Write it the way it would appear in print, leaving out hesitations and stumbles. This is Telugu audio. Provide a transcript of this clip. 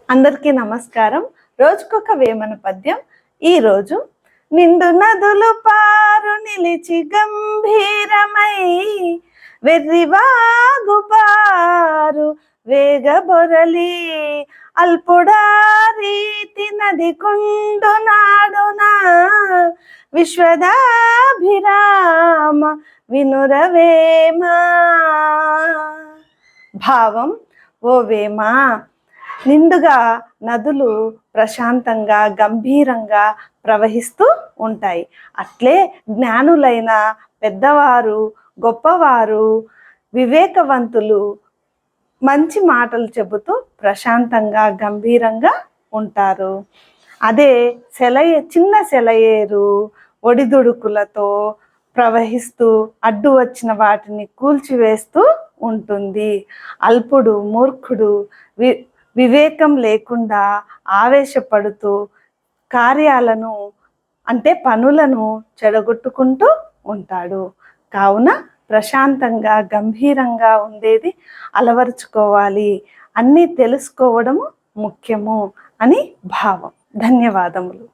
అందరికీ నమస్కారం. రోజుకొక వేమన పద్యం. ఈరోజు నిండు నదులు పారు నిలిచి గంభీరమై వెర్రివాగు పారు వేగబొరలి అల్పుడా రీతి నది కుండు నాడున విశ్వదాభిరామ వినురవేమ. భావం: ఓ వేమా, నిండుగా నదులు ప్రశాంతంగా గంభీరంగా ప్రవహిస్తూ ఉంటాయి. అట్లే జ్ఞానులైన పెద్దవారు, గొప్పవారు, వివేకవంతులు మంచి మాటలు చెబుతూ ప్రశాంతంగా గంభీరంగా ఉంటారు. అదే చిన్న సెలయేరు ఒడిదుడుకులతో ప్రవహిస్తూ అడ్డు వచ్చిన వాటిని కూల్చివేస్తూ ఉంటుంది. అల్పుడు, మూర్ఖుడు, వివేకం లేకుండా ఆవేశపడుతూ కార్యాలను పనులను చెడగొట్టుకుంటూ ఉంటాడు. కావున ప్రశాంతంగా గంభీరంగా ఉండేది అలవరుచుకోవాలి, అన్నీ తెలుసుకోవడము ముఖ్యము అని భావం. ధన్యవాదములు.